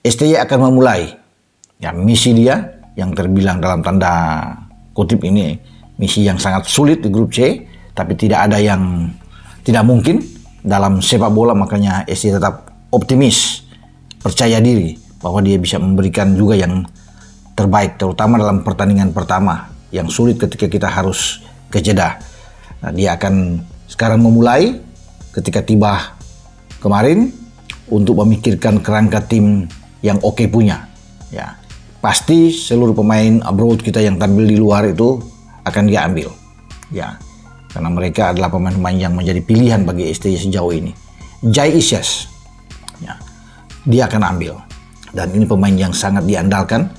STY akan memulai ya misi dia yang terbilang dalam tanda kutip ini misi yang sangat sulit di grup C, tapi tidak ada yang tidak mungkin dalam sepak bola, makanya STY tetap optimis, percaya diri bahwa dia bisa memberikan juga yang terbaik, terutama dalam pertandingan pertama yang sulit ketika kita harus ke Jeddah. Nah, dia akan sekarang memulai ketika tiba kemarin untuk memikirkan kerangka tim yang oke punya. Ya, pasti seluruh pemain abroad kita yang tampil di luar itu akan dia ambil. Ya, karena mereka adalah pemain-pemain yang menjadi pilihan bagi STY sejauh ini. Jai Isyas, ya, dia akan ambil. Dan ini pemain yang sangat diandalkan.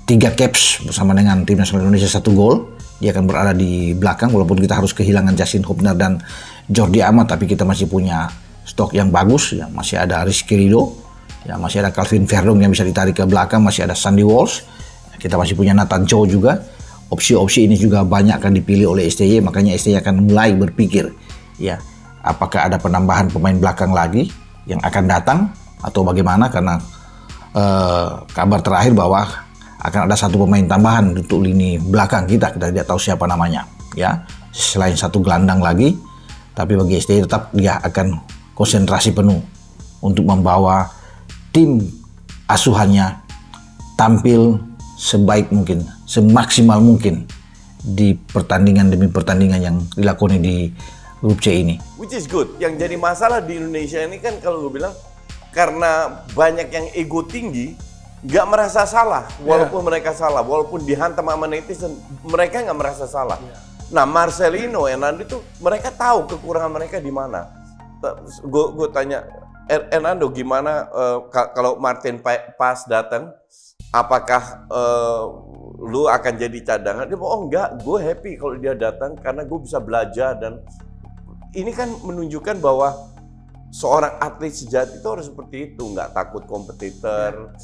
3 caps bersama dengan tim nasional Indonesia 1 gol. Dia akan berada di belakang walaupun kita harus kehilangan Justin Hubner dan Jordi Amat, tapi kita masih punya stok yang bagus. Ya, masih ada Rizky Ridho, ya, masih ada Calvin Verdong yang bisa ditarik ke belakang, masih ada Sandy Walsh. Kita masih punya Nathan Chow juga. Opsi-opsi ini juga banyak akan dipilih oleh STY, makanya STY akan mulai berpikir, ya, apakah ada penambahan pemain belakang lagi yang akan datang atau bagaimana, karena kabar terakhir bahwa akan ada 1 pemain tambahan untuk lini belakang kita tidak tahu siapa namanya, ya, selain 1 gelandang lagi. Tapi bagi STY tetap dia akan konsentrasi penuh untuk membawa tim asuhannya tampil sebaik mungkin, semaksimal mungkin di pertandingan demi pertandingan yang dilakoni di grup C ini. Which is good. Yang jadi masalah di Indonesia ini kan kalau gue bilang karena banyak yang ego tinggi, nggak merasa salah walaupun mereka salah, walaupun dihantam sama netizen, mereka nggak merasa salah. Nah, Marcelino, Hernando itu mereka tahu kekurangan mereka di mana. Gue tanya, Hernando gimana kalau Martin Pas datang, apakah lu akan jadi cadangan? Dia bilang, oh enggak, gue happy kalau dia datang karena gue bisa belajar. Dan ini kan menunjukkan bahwa seorang atlet sejati itu harus seperti itu, nggak takut kompetitor,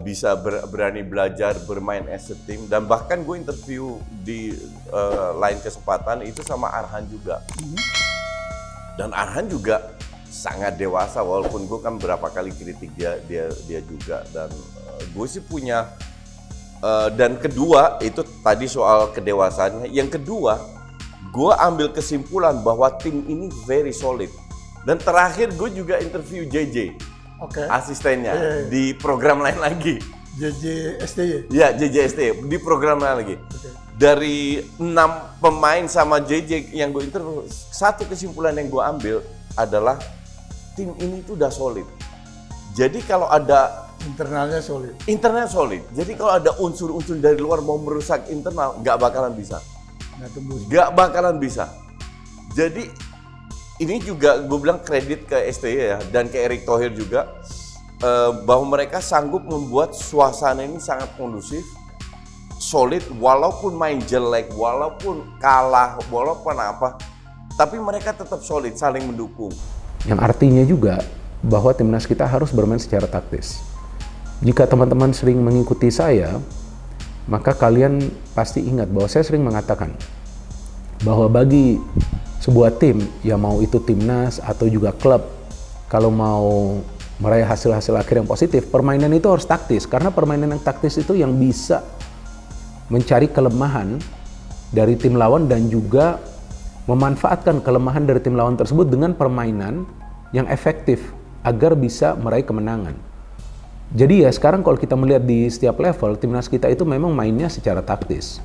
bisa berani belajar, bermain as a team. Dan bahkan gue interview di lain kesempatan itu sama Arhan juga. Dan Arhan juga sangat dewasa, walaupun gue kan berapa kali kritik dia juga. Dan gue sih punya dan kedua itu tadi soal kedewasaannya. Yang kedua, gue ambil kesimpulan bahwa tim ini very solid. Dan terakhir gue juga interview JJ, asistennya di program lain lagi. JJ STY? Ya, JJ STY di program lain lagi. Dari 6 pemain sama JJ yang gue interview, satu kesimpulan yang gue ambil adalah tim ini tuh udah solid. Jadi kalau ada internalnya solid. Internal solid. Jadi kalau ada unsur-unsur dari luar mau merusak internal, nggak bakalan bisa. Nggak bakalan bisa. Jadi ini juga gue bilang kredit ke STY ya, dan ke Erick Thohir juga, bahwa mereka sanggup membuat suasana ini sangat kondusif, solid, walaupun main jelek, walaupun kalah, walaupun apa, tapi mereka tetap solid, saling mendukung. Yang artinya juga bahwa timnas kita harus bermain secara taktis. Jika teman-teman sering mengikuti saya, maka kalian pasti ingat bahwa saya sering mengatakan bahwa bagi sebuah tim, ya mau itu timnas atau juga klub, kalau mau meraih hasil-hasil akhir yang positif, permainan itu harus taktis. Karena permainan yang taktis itu yang bisa mencari kelemahan dari tim lawan dan juga memanfaatkan kelemahan dari tim lawan tersebut dengan permainan yang efektif agar bisa meraih kemenangan. Jadi ya sekarang kalau kita melihat di setiap level, timnas kita itu memang mainnya secara taktis.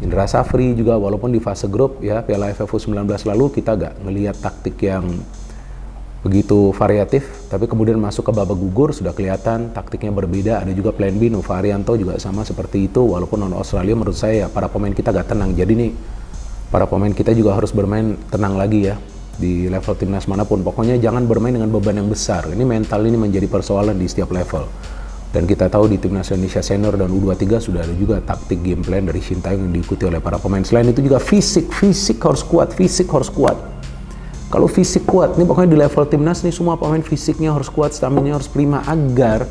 Indra Safri juga walaupun di fase grup ya Piala AFF U19 lalu kita gak ngelihat taktik yang begitu variatif, tapi kemudian masuk ke babak gugur sudah kelihatan taktiknya berbeda. Ada juga plan B, Nova Arianto juga sama seperti itu, walaupun non Australia menurut saya para pemain kita gak tenang. Jadi nih para pemain kita juga harus bermain tenang lagi ya di level timnas manapun. Pokoknya jangan bermain dengan beban yang besar. Ini mental ini menjadi persoalan di setiap level. Dan kita tahu di Timnas Indonesia Senior dan U23 sudah ada juga taktik game plan dari Sintayong yang diikuti oleh para pemain. Selain itu juga fisik harus kuat, Kalau fisik kuat, ini pokoknya di level timnas nih semua pemain fisiknya harus kuat, stamina harus prima agar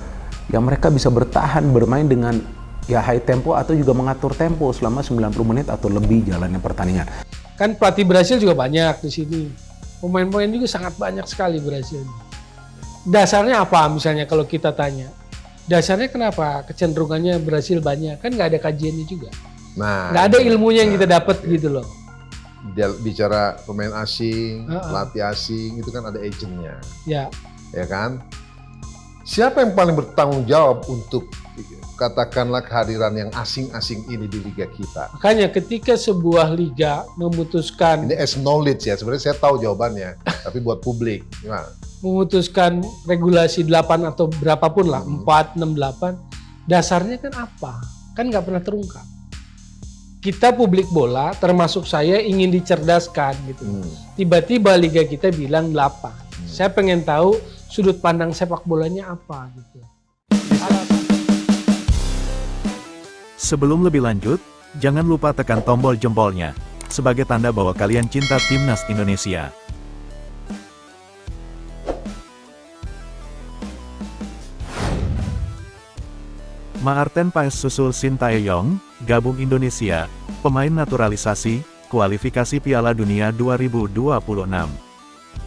ya mereka bisa bertahan bermain dengan ya high tempo atau juga mengatur tempo selama 90 menit atau lebih jalannya pertandingan. Kan pelatih Brasil juga banyak di sini. Pemain-pemain juga sangat banyak sekali Brasil. Dasarnya apa misalnya kalau kita tanya? Dasarnya kenapa kecenderungannya Brasil banyak? Kan nggak ada kajiannya juga. Nah, Nggak ada ilmunya yang kita dapat gitu loh. dia bicara pemain asing, Heeh. pelatih asing, itu kan ada agentnya, Ya, ya kan? Siapa yang paling bertanggung jawab untuk katakanlah kehadiran yang asing-asing ini di liga kita? makanya ketika sebuah liga memutuskan Ini as knowledge ya, sebenarnya saya tahu jawabannya, tapi buat publik, gimana? memutuskan regulasi 8 atau berapapun lah, 4, 6, 8, dasarnya kan apa? Kan nggak pernah terungkap. Kita publik bola, termasuk saya ingin dicerdaskan gitu. Tiba-tiba liga kita bilang 8. Saya pengen tahu sudut pandang sepak bolanya apa gitu. Sebelum lebih lanjut, jangan lupa tekan tombol jempolnya, sebagai tanda bahwa kalian cinta Timnas Indonesia. Maarten Paes susul Sintayong, gabung Indonesia, pemain naturalisasi, kualifikasi Piala Dunia 2026.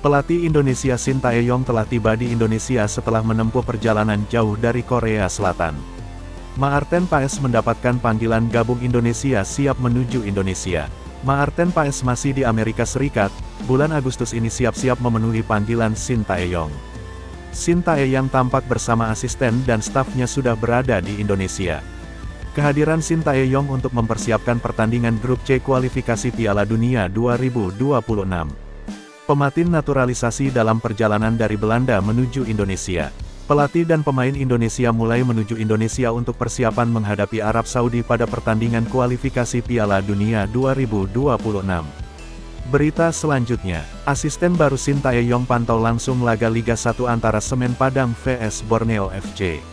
Pelatih Indonesia Sintayong telah tiba di Indonesia setelah menempuh perjalanan jauh dari Korea Selatan. Maarten Paes mendapatkan panggilan gabung Indonesia siap menuju Indonesia. Maarten Paes masih di Amerika Serikat, bulan Agustus ini siap-siap memenuhi panggilan Sintayong. Sintayong tampak bersama asisten dan stafnya sudah berada di Indonesia. Kehadiran Sintayong untuk mempersiapkan pertandingan grup C kualifikasi Piala Dunia 2026. Pemain naturalisasi dalam perjalanan dari Belanda menuju Indonesia. Pelatih dan pemain Indonesia mulai menuju Indonesia untuk persiapan menghadapi Arab Saudi pada pertandingan kualifikasi Piala Dunia 2026. Berita selanjutnya, asisten baru Sintayong pantau langsung laga Liga 1 antara Semen Padang vs Borneo FC.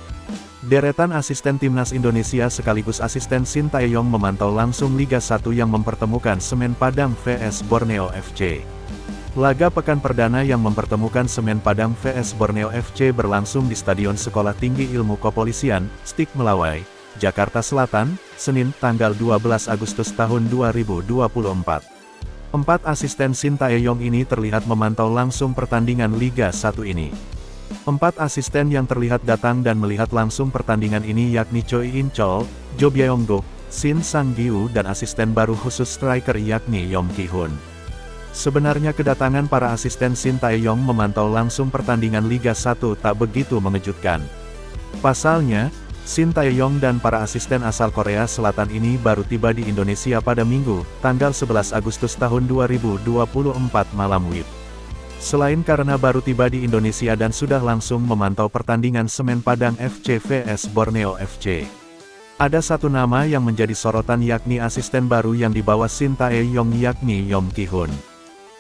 Deretan asisten Timnas Indonesia sekaligus asisten Sintayong memantau langsung Liga 1 yang mempertemukan Semen Padang vs Borneo FC. Laga pekan perdana yang mempertemukan Semen Padang vs Borneo FC berlangsung di Stadion Sekolah Tinggi Ilmu Kepolisian, Stik Melawai, Jakarta Selatan, Senin tanggal 12 Agustus tahun 2024. 4 asisten Sintayong ini terlihat memantau langsung pertandingan Liga 1 ini. 4 asisten yang terlihat datang dan melihat langsung pertandingan ini yakni Choi In Chol, Jo Byung-guk, Shin Sang-gyu dan asisten baru khusus striker yakni Yong Ki-hun. Sebenarnya kedatangan para asisten Sintayong memantau langsung pertandingan Liga 1 tak begitu mengejutkan. Pasalnya, Sintayong dan para asisten asal Korea Selatan ini baru tiba di Indonesia pada Minggu, tanggal 11 Agustus tahun 2024 malam WIB. Selain karena baru tiba di Indonesia dan sudah langsung memantau pertandingan Semen Padang FC vs Borneo FC. Ada satu nama yang menjadi sorotan yakni asisten baru yang dibawa Sintayong yakni Yong Ki-hun.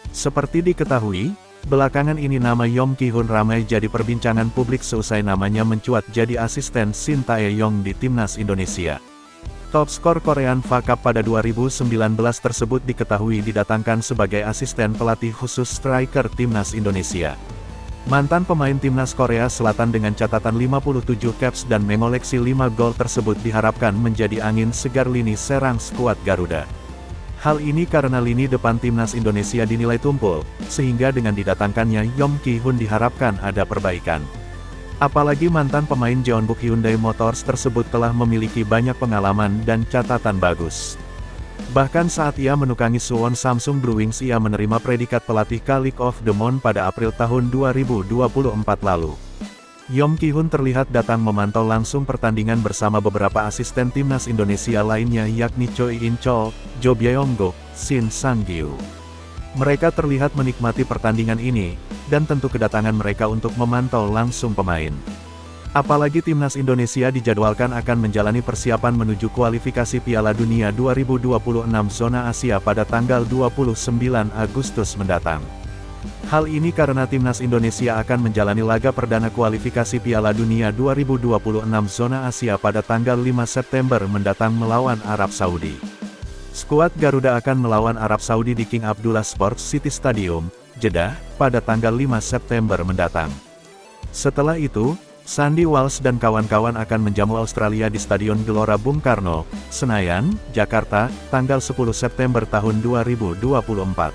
Seperti diketahui, belakangan ini nama Yong Ki-hun ramai jadi perbincangan publik seusai namanya mencuat jadi asisten Sintayong di Timnas Indonesia. Top skor Korean FA Cup pada 2019 tersebut diketahui didatangkan sebagai asisten pelatih khusus striker Timnas Indonesia. Mantan pemain Timnas Korea Selatan dengan catatan 57 caps dan mengoleksi 5 gol tersebut diharapkan menjadi angin segar lini serang skuad Garuda. Hal ini karena lini depan Timnas Indonesia dinilai tumpul, sehingga dengan didatangkannya Yong Ki-hun diharapkan ada perbaikan. Apalagi mantan pemain Jeonbuk Hyundai Motors tersebut telah memiliki banyak pengalaman dan catatan bagus. Bahkan saat ia menukangi Suwon Samsung Brewings ia menerima predikat pelatih League of the Month pada April tahun 2024 lalu. Yong Ki-hun terlihat datang memantau langsung pertandingan bersama beberapa asisten Timnas Indonesia lainnya yakni Choi In Chol, Jo Byung-guk, Shin Sang-gyu. Mereka terlihat menikmati pertandingan ini, dan tentu kedatangan mereka untuk memantau langsung pemain. Apalagi Timnas Indonesia dijadwalkan akan menjalani persiapan menuju kualifikasi Piala Dunia 2026 zona Asia pada tanggal 29 Agustus mendatang. Hal ini karena Timnas Indonesia akan menjalani laga perdana kualifikasi Piala Dunia 2026 zona Asia pada tanggal 5 September mendatang melawan Arab Saudi. Skuad Garuda akan melawan Arab Saudi di King Abdullah Sports City Stadium, Jeddah, pada tanggal 5 September mendatang. Setelah itu, Sandy Walsh dan kawan-kawan akan menjamu Australia di Stadion Gelora Bung Karno, Senayan, Jakarta, tanggal 10 September tahun 2024.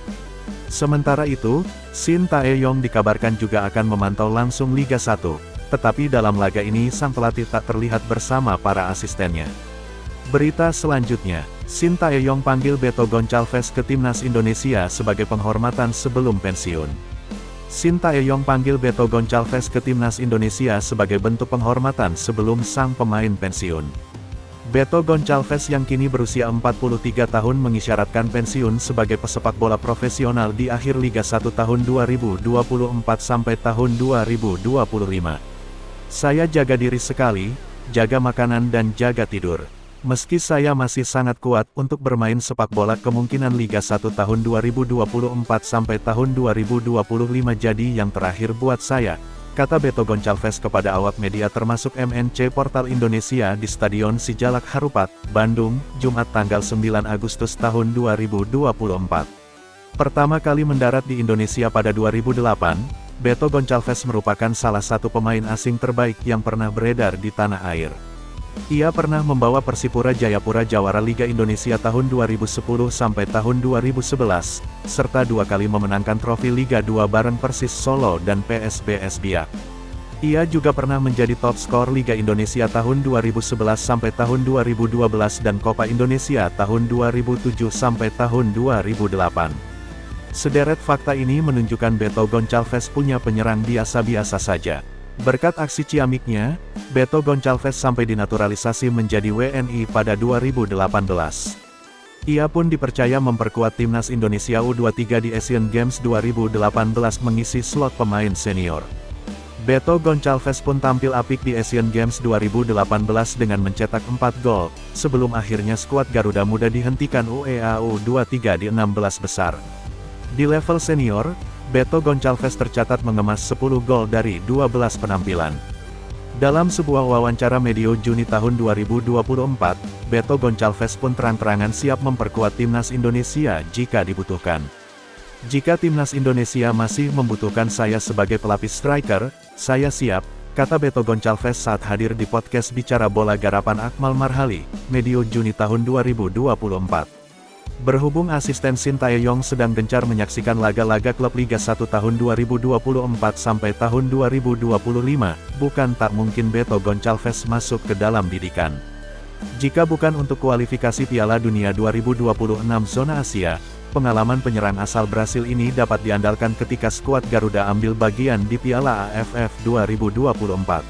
Sementara itu, Sintayong dikabarkan juga akan memantau langsung Liga 1. tetapi dalam laga ini sang pelatih tak terlihat bersama para asistennya. Berita selanjutnya, Sintayong panggil Beto Goncalves ke Timnas Indonesia sebagai penghormatan sebelum pensiun. Sintayong panggil Beto Goncalves ke Timnas Indonesia sebagai bentuk penghormatan sebelum sang pemain pensiun. Beto Goncalves yang kini berusia 43 tahun mengisyaratkan pensiun sebagai pesepak bola profesional di akhir Liga 1 tahun 2024 sampai tahun 2025. Saya jaga diri sekali, jaga makanan dan jaga tidur. Meski saya masih sangat kuat untuk bermain sepak bola, kemungkinan Liga 1 tahun 2024 sampai tahun 2025 jadi yang terakhir buat saya, kata Beto Goncalves kepada awak media termasuk MNC Portal Indonesia di Stadion Sijalak Harupat, Bandung, Jumat tanggal 9 Agustus tahun 2024. Pertama kali mendarat di Indonesia pada 2008, Beto Goncalves merupakan salah satu pemain asing terbaik yang pernah beredar di tanah air. Ia pernah membawa Persipura Jayapura jawara Liga Indonesia tahun 2010 sampai tahun 2011, serta 2 kali memenangkan trofi Liga 2 bareng Persis Solo dan PSBS Biak. Ia juga pernah menjadi top skor Liga Indonesia tahun 2011 sampai tahun 2012 dan Copa Indonesia tahun 2007 sampai tahun 2008. Sederet fakta ini menunjukkan Beto Goncalves punya penyerang biasa-biasa saja. Berkat aksi ciamiknya, Beto Goncalves sampai dinaturalisasi menjadi WNI pada 2018. Ia pun dipercaya memperkuat Timnas Indonesia U23 di Asian Games 2018 mengisi slot pemain senior. Beto Goncalves pun tampil apik di Asian Games 2018 dengan mencetak 4 gol, sebelum akhirnya skuad Garuda Muda dihentikan UEA U23 di 16 besar. Di level senior, Beto Goncalves tercatat mengemas 10 gol dari 12 penampilan. Dalam sebuah wawancara medio Juni tahun 2024, Beto Goncalves pun terang-terangan siap memperkuat Timnas Indonesia jika dibutuhkan. Jika Timnas Indonesia masih membutuhkan saya sebagai pelapis striker, saya siap, kata Beto Goncalves saat hadir di podcast Bicara Bola Garapan Akmal Marhali, medio Juni tahun 2024. Berhubung asisten Sintayong sedang gencar menyaksikan laga-laga klub Liga 1 tahun 2024 sampai tahun 2025, bukan tak mungkin Beto Goncalves masuk ke dalam didikan. Jika bukan untuk kualifikasi Piala Dunia 2026 zona Asia, pengalaman penyerang asal Brasil ini dapat diandalkan ketika skuad Garuda ambil bagian di Piala AFF 2024.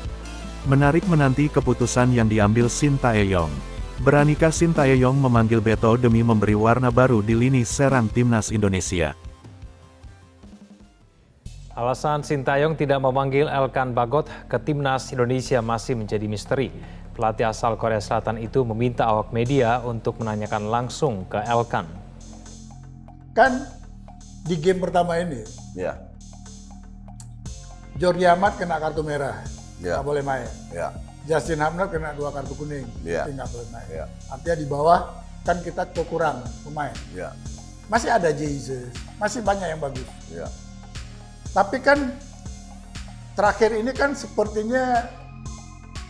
Menarik menanti keputusan yang diambil Sintayong. Beranikah Sintayong memanggil Beto demi memberi warna baru di lini serang Timnas Indonesia? Alasan Sintayong tidak memanggil Elkan Bagot ke Timnas Indonesia masih menjadi misteri. Pelatih asal Korea Selatan itu meminta awak media untuk menanyakan langsung ke Elkan. Kan di game pertama ini, Ya, Jordi Amat kena kartu merah, Ya. nggak boleh main. ya, Justin Hamner kena 2 kartu kuning, Ya. nggak boleh main. Ya. Artinya di bawah kan kita kekurangan pemain. ya, Masih ada Jesus, masih banyak yang bagus. ya. Tapi kan terakhir ini kan sepertinya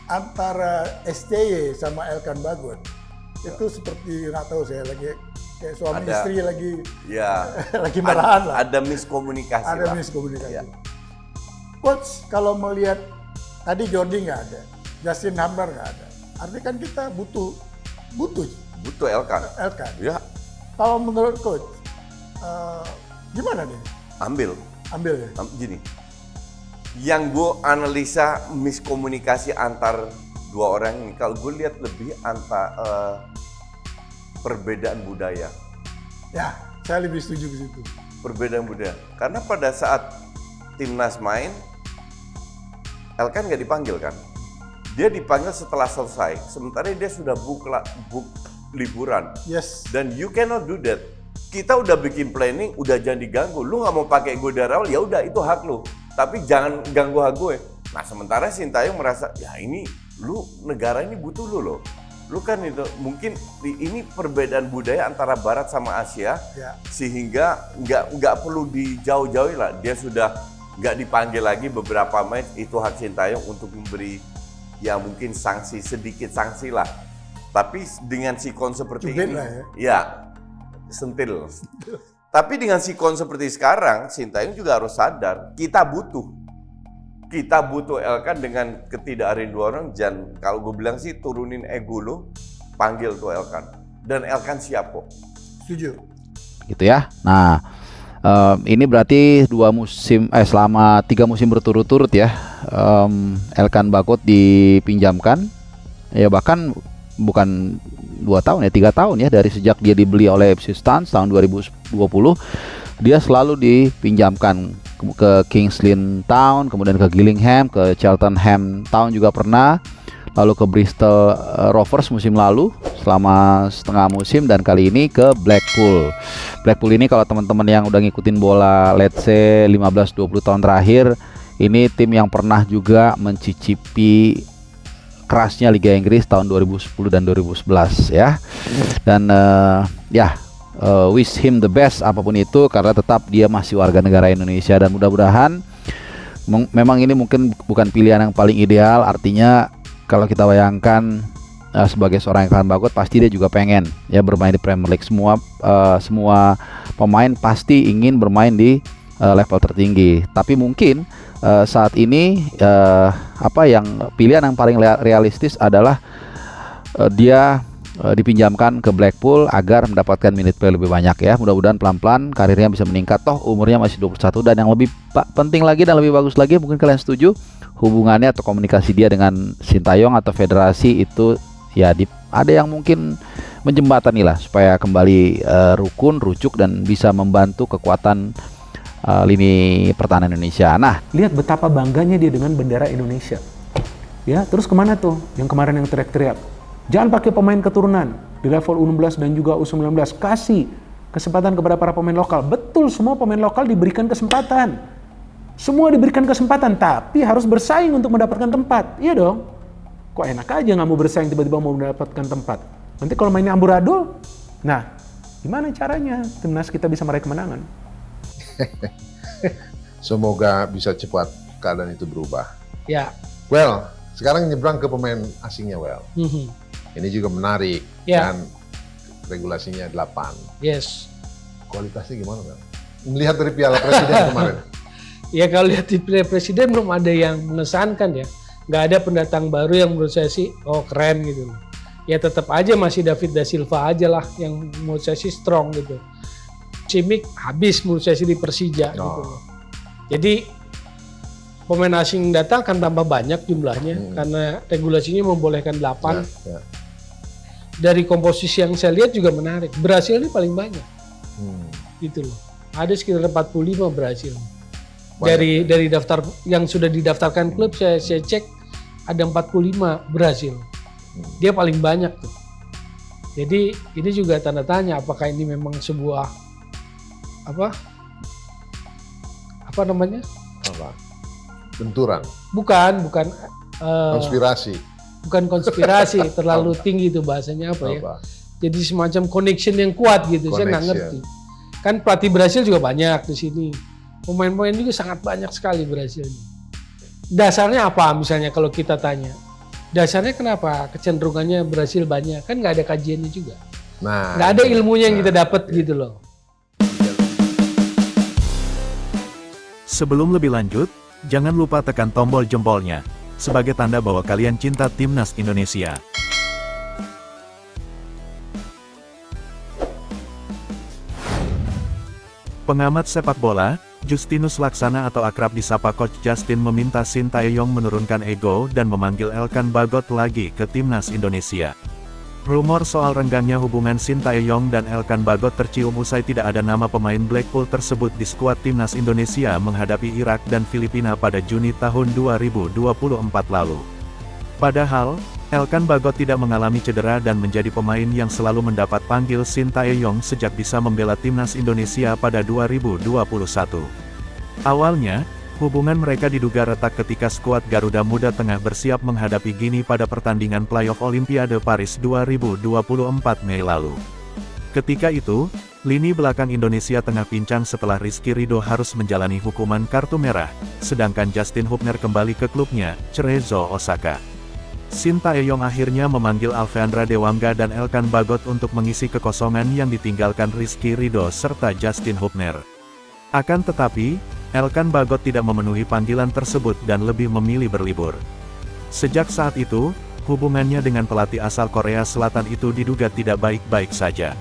antara STY sama Elkan Bagot itu seperti nggak tahu saya lagi kayak suami Ada- istri lagi Ya. lagi marahan lah. Ada miskomunikasi Ada lah. miskomunikasi. Ya. Coach kalau melihat tadi Jordi nggak ada, Justin Hamner nggak ada, artinya kan kita butuh Butuh Elkan. Elkan. Ya, Kalau menurut Coach gimana nih ambil. ambil ya? Gini, yang gue analisa miskomunikasi antar dua orang ini, kalau gue lihat lebih perbedaan budaya. Ya, saya lebih setuju ke situ. Perbedaan budaya. Karena pada saat timnas main, Elkan nggak dipanggil kan? Dia dipanggil setelah selesai. Sementara dia sudah book liburan. Yes. Dan you cannot do that. Kita udah bikin planning, udah jangan diganggu. Lu nggak mau pakai gue dari awal, ya udah itu hak lu. Tapi jangan ganggu hak gue. Nah sementara Sintayong merasa, ya ini lu negara ini butuh lu loh. Lu kan itu mungkin ini perbedaan budaya antara Barat sama Asia, Ya. sehingga nggak perlu dijauh-jauhi lah. Dia sudah nggak dipanggil lagi beberapa match, itu hak Sintayong untuk memberi ya mungkin sanksi, sedikit sanksi lah. Tapi dengan sikon seperti Cubit ini, lah ya. ya sentil. Tapi dengan sikon seperti sekarang, Sintayong juga harus sadar kita butuh. kita butuh Elkan dengan ketidakadilan dua orang. Dan kalau gue bilang sih turunin ego lo, panggil tuh Elkan. Dan Elkan siap kok. Setuju. Gitu ya. Nah, ini berarti selama 3 musim berturut-turut ya, Elkan Bagot dipinjamkan, ya bahkan bukan 2 tahun ya, 3 tahun ya, dari sejak dia dibeli oleh Ipswich Town tahun 2020, dia selalu dipinjamkan ke Kings Lynn Town, kemudian ke Gillingham, ke Cheltenham Town juga pernah, lalu ke Bristol Rovers musim lalu selama setengah musim, dan kali ini ke Blackpool. Blackpool ini kalau teman-teman yang udah ngikutin bola let's say 15-20 tahun terakhir, ini tim yang pernah juga mencicipi kerasnya Liga Inggris tahun 2010 dan 2011 ya. Dan wish him the best apapun itu, karena tetap dia masih warga negara Indonesia, dan mudah-mudahan memang ini mungkin bukan pilihan yang paling ideal. Artinya kalau kita bayangkan sebagai seorang Elkan Bagot, pasti dia juga pengen ya bermain di Premier League. Semua pemain pasti ingin bermain di level tertinggi. Tapi mungkin saat ini pilihan yang paling realistis adalah dia dipinjamkan ke Blackpool agar mendapatkan minute play lebih banyak ya. Mudah-mudahan pelan-pelan karirnya bisa meningkat, toh umurnya masih 21. Dan yang lebih penting lagi dan lebih bagus lagi, mungkin kalian setuju, hubungannya atau komunikasi dia dengan Sintayong atau federasi itu ya ada yang mungkin menjembatani lah supaya kembali rukun, rucuk, dan bisa membantu kekuatan lini pertahanan Indonesia. Nah, Lihat betapa bangganya dia dengan bendera Indonesia. Ya, terus kemana tuh yang kemarin yang teriak-teriak? Jangan pakai pemain keturunan di level U16 dan juga U19. Kasih kesempatan kepada para pemain lokal. Betul, semua pemain lokal diberikan kesempatan. Semua diberikan kesempatan, tapi harus bersaing untuk mendapatkan tempat. Iya dong. Kok enak aja nggak mau bersaing tiba-tiba mau mendapatkan tempat. Nanti kalau mainnya amburadul, nah gimana caranya timnas kita bisa meraih kemenangan? Semoga bisa cepat keadaan itu berubah. Ya. Well, sekarang nyebrang ke pemain asingnya, Well. Ini juga menarik, Ya. dan regulasinya 8. Yes. Kualitasnya gimana, Well? Melihat dari Piala Presiden kemarin. Ya kalau lihat di Piala Presiden belum ada yang mengesankan ya. Nggak ada pendatang baru yang menurut saya sih, oh keren gitu. Ya tetap aja masih David Da Silva aja lah yang menurut saya sih strong gitu. Cimik habis menurut saya sih di Persija gitu. Jadi pemain asing datang akan tambah banyak jumlahnya karena regulasinya membolehkan 8. Ya. Dari komposisi yang saya lihat juga menarik. Brasil ini paling banyak. Gitu loh. Ada sekitar 45 Brasil. Dari daftar yang sudah didaftarkan klub saya cek ada 45 Brasil. Dia paling banyak tuh. Jadi ini juga tanda tanya apakah ini memang sebuah apa namanya? Apa? Benturan. Bukan Konspirasi. bukan konspirasi terlalu tinggi itu bahasanya apa ya? Jadi semacam connection yang kuat gitu. Saya nggak ngerti. Kan pelatih Brasil juga banyak di sini. Pemain-pemain juga sangat banyak sekali Brasil. Dasarnya apa misalnya kalau kita tanya? Dasarnya kenapa kecenderungannya Brasil banyak? Kan nggak ada kajiannya juga. Nah, Nggak ada ilmunya yang kita dapat gitu loh. Sebelum lebih lanjut, jangan lupa tekan tombol jempolnya, sebagai tanda bahwa kalian cinta Timnas Indonesia. Pengamat sepak bola, Justinus Laksana atau akrab disapa Coach Justin meminta Sintayong menurunkan ego dan memanggil Elkan Bagot lagi ke Timnas Indonesia. Rumor soal renggangnya hubungan Sintayong dan Elkan Bagot tercium usai tidak ada nama pemain Blackpool tersebut di skuad Timnas Indonesia menghadapi Irak dan Filipina pada Juni tahun 2024 lalu. Padahal, Elkan Bagot tidak mengalami cedera dan menjadi pemain yang selalu mendapat panggil Sintayong sejak bisa membela Timnas Indonesia pada 2021. Awalnya, hubungan mereka diduga retak ketika skuad Garuda Muda tengah bersiap menghadapi Gini pada pertandingan playoff Olimpiade Paris 2024 Mei lalu. Ketika itu, lini belakang Indonesia tengah pincang setelah Rizky Ridho harus menjalani hukuman kartu merah, sedangkan Justin Hubner kembali ke klubnya, Cerezo Osaka. Sintayong akhirnya memanggil Alfeandra Dewangga dan Elkan Bagot untuk mengisi kekosongan yang ditinggalkan Rizky Ridho serta Justin Hubner. Akan tetapi, Elkan Bagot tidak memenuhi panggilan tersebut dan lebih memilih berlibur. Sejak saat itu, hubungannya dengan pelatih asal Korea Selatan itu diduga tidak baik-baik saja.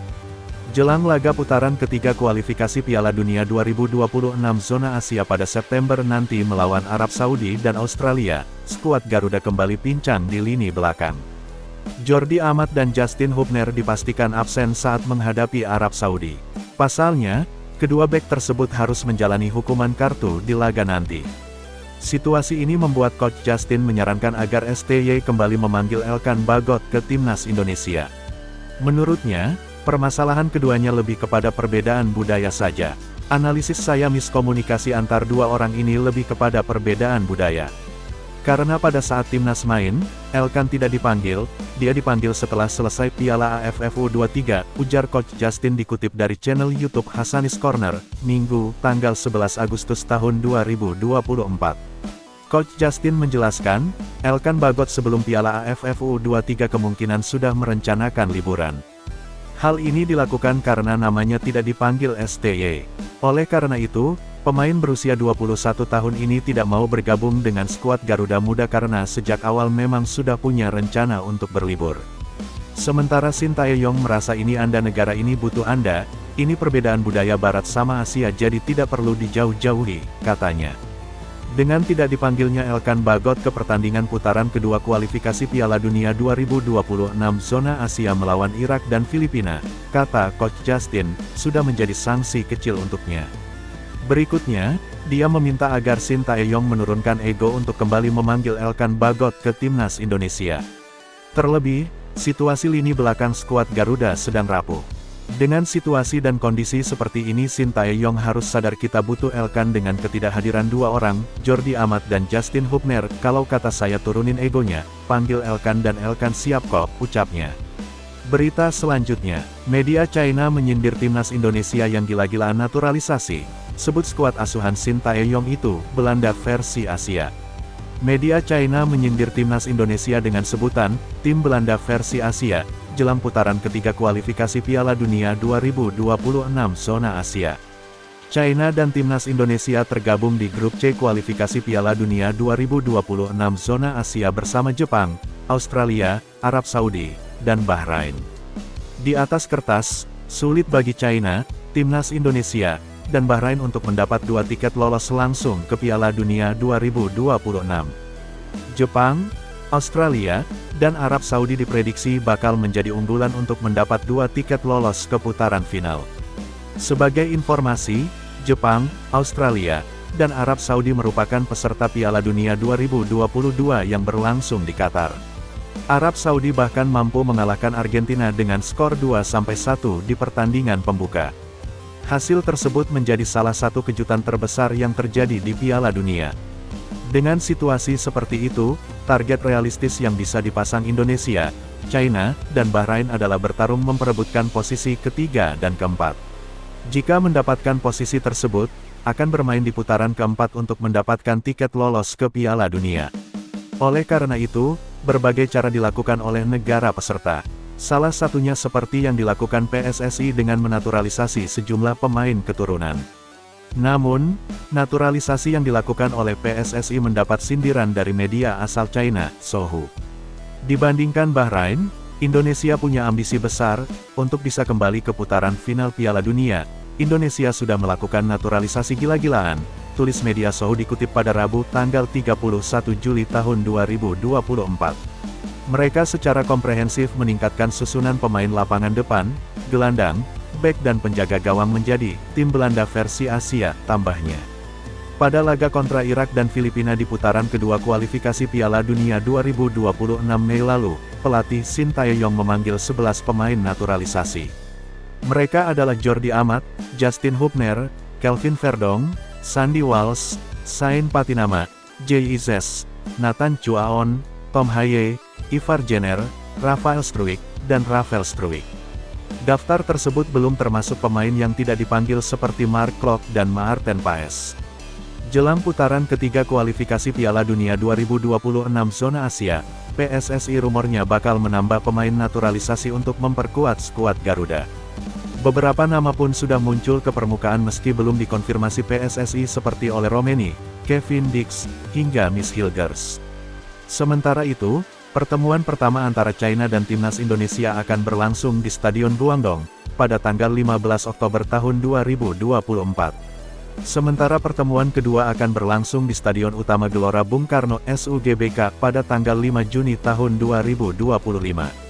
Jelang laga putaran ketiga kualifikasi Piala Dunia 2026 zona Asia pada September nanti melawan Arab Saudi dan Australia, skuad Garuda kembali pincang di lini belakang. Jordi Amat dan Justin Hubner dipastikan absen saat menghadapi Arab Saudi. Pasalnya, kedua bek tersebut harus menjalani hukuman kartu di laga nanti. Situasi ini membuat Coach Justin menyarankan agar STY kembali memanggil Elkan Bagot ke timnas Indonesia. Menurutnya, permasalahan keduanya lebih kepada perbedaan budaya saja. Analisis saya miskomunikasi antar dua orang ini lebih kepada perbedaan budaya. Karena pada saat timnas main, Elkan tidak dipanggil, dia dipanggil setelah selesai Piala AFF U23, ujar Coach Justin dikutip dari channel YouTube Hasanis Corner, Minggu, tanggal 11 Agustus tahun 2024. Coach Justin menjelaskan, Elkan Bagot sebelum Piala AFF U23 kemungkinan sudah merencanakan liburan. Hal ini dilakukan karena namanya tidak dipanggil STY. Oleh karena itu, pemain berusia 21 tahun ini tidak mau bergabung dengan skuad Garuda Muda karena sejak awal memang sudah punya rencana untuk berlibur. Sementara Shin Tae-yong merasa ini negara ini butuh Anda, ini perbedaan budaya Barat sama Asia jadi tidak perlu dijauh-jauhi, katanya. Dengan tidak dipanggilnya Elkan Bagot ke pertandingan putaran kedua kualifikasi Piala Dunia 2026 zona Asia melawan Irak dan Filipina, kata Coach Justin, sudah menjadi sanksi kecil untuknya. Berikutnya, dia meminta agar Shin Tae-yong menurunkan ego untuk kembali memanggil Elkan Bagot ke timnas Indonesia. Terlebih, situasi lini belakang skuad Garuda sedang rapuh. Dengan situasi dan kondisi seperti ini Shin Tae-yong harus sadar kita butuh Elkan dengan ketidakhadiran dua orang, Jordi Amat dan Justin Hubner, kalau kata saya turunin egonya, panggil Elkan dan Elkan siap kok, ucapnya. Berita selanjutnya, media China menyindir timnas Indonesia yang gila-gilaan naturalisasi, sebut skuad asuhan Shin Tae-yong itu, Belanda versi Asia. Media China menyindir timnas Indonesia dengan sebutan, tim Belanda versi Asia, jelang putaran ketiga kualifikasi Piala Dunia 2026 zona Asia. China dan timnas Indonesia tergabung di grup C kualifikasi Piala Dunia 2026 zona Asia bersama Jepang, Australia, Arab Saudi, dan Bahrain. Di atas kertas, sulit bagi China, timnas Indonesia, dan Bahrain untuk mendapat 2 tiket lolos langsung ke Piala Dunia 2026. Jepang, Australia, dan Arab Saudi diprediksi bakal menjadi unggulan untuk mendapat 2 tiket lolos ke putaran final. Sebagai informasi, Jepang, Australia, dan Arab Saudi merupakan peserta Piala Dunia 2022 yang berlangsung di Qatar. Arab Saudi bahkan mampu mengalahkan Argentina dengan skor 2-1 di pertandingan pembuka. Hasil tersebut menjadi salah satu kejutan terbesar yang terjadi di Piala Dunia. Dengan situasi seperti itu, target realistis yang bisa dipasang Indonesia, China, dan Bahrain adalah bertarung memperebutkan posisi ketiga dan keempat. Jika mendapatkan posisi tersebut, akan bermain di putaran keempat untuk mendapatkan tiket lolos ke Piala Dunia. Oleh karena itu, berbagai cara dilakukan oleh negara peserta. Salah satunya seperti yang dilakukan PSSI dengan menaturalisasi sejumlah pemain keturunan. Namun, naturalisasi yang dilakukan oleh PSSI mendapat sindiran dari media asal China, Sohu. Dibandingkan Bahrain, Indonesia punya ambisi besar untuk bisa kembali ke putaran final Piala Dunia. Indonesia sudah melakukan naturalisasi gila-gilaan, tulis media Sohu dikutip pada Rabu tanggal 31 Juli tahun 2024. Mereka secara komprehensif meningkatkan susunan pemain lapangan depan, gelandang, bek dan penjaga gawang menjadi tim Belanda versi Asia, tambahnya. Pada laga kontra Irak dan Filipina di putaran kedua kualifikasi Piala Dunia 2026 Mei lalu, pelatih Shin Tae-yong memanggil 11 pemain naturalisasi. Mereka adalah Jordi Amat, Justin Hubner, Kelvin Verdong, Sandy Walsh, Sain Patinama, Jay Izes, Nathan Chuaon, Tom Haye, Ivar Jenner, Rafael Struijk, dan Rafael Struijk. Daftar tersebut belum termasuk pemain yang tidak dipanggil seperti Mark Klok dan Maarten Paes. Jelang putaran ketiga kualifikasi Piala Dunia 2026 zona Asia, PSSI rumornya bakal menambah pemain naturalisasi untuk memperkuat skuad Garuda. Beberapa nama pun sudah muncul ke permukaan meski belum dikonfirmasi PSSI seperti oleh Romeni, Kevin Dix, hingga Miss Hilgers. Sementara itu, pertemuan pertama antara China dan timnas Indonesia akan berlangsung di Stadion Guangdong pada tanggal 15 Oktober tahun 2024. Sementara pertemuan kedua akan berlangsung di Stadion Utama Gelora Bung Karno SUGBK pada tanggal 5 Juni tahun 2025.